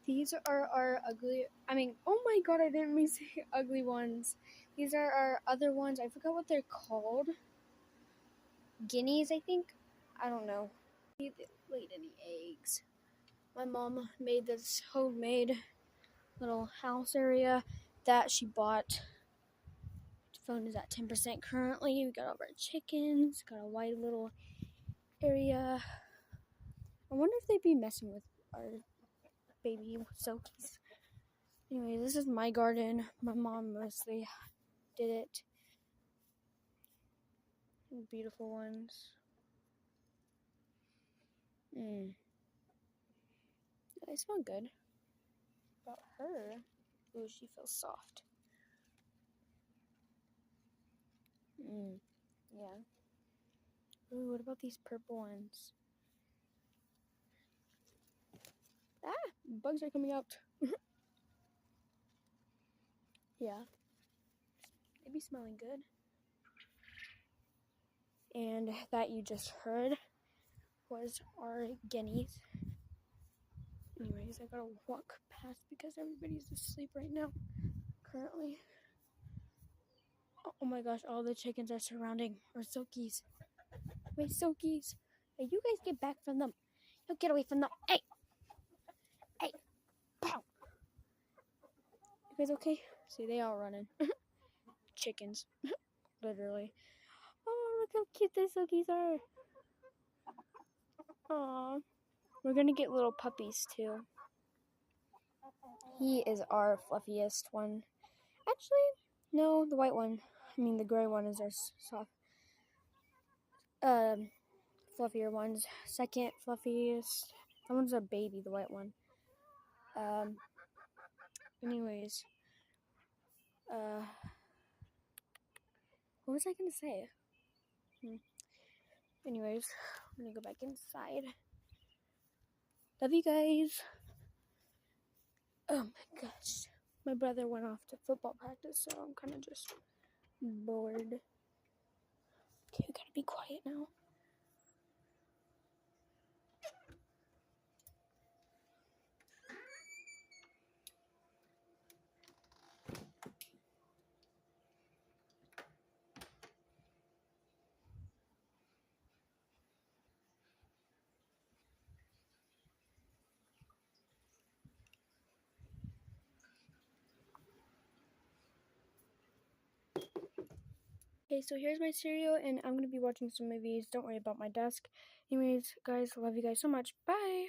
These are our oh my god, I didn't mean to say ugly ones. These are our other ones. I forgot what they're called. Guineas, I think. I don't know. They laid any eggs. My mom made this homemade little house area that she bought. The phone is at 10% currently. We got all of our chickens. Got a white little area. I wonder if they'd be messing with our baby Silkies. Anyway, this is my garden. My mom mostly did it. Beautiful ones. They smell good. About her, ooh, she feels soft. Yeah. Ooh, what about these purple ones? Ah, bugs are coming out. Yeah. They be smelling good. And that you just heard was our guineas. Anyways, I gotta walk past because everybody's asleep right now. Currently. Oh my gosh, all the chickens are surrounding our Silkies. Wait, Silkies. Hey, you guys get back from them. You get away from them. Hey! Hey! Pow! You guys okay? See, they all running. Chickens. Literally. Oh, look how cute the Silkies are. Aww. We're gonna get little puppies too. He is our fluffiest one. Actually, no, the white one. I mean, the gray one is our soft, fluffier ones. Second fluffiest. That one's a baby, the white one. Anyways, what was I gonna say? Anyways, I'm gonna go back inside. Love you guys. Oh my gosh. My brother went off to football practice, so I'm kind of just bored. Okay, we gotta be quiet now. Okay, so here's my cereal, and I'm gonna be watching some movies. Don't worry about my desk. Anyways, guys, love you guys so much. Bye!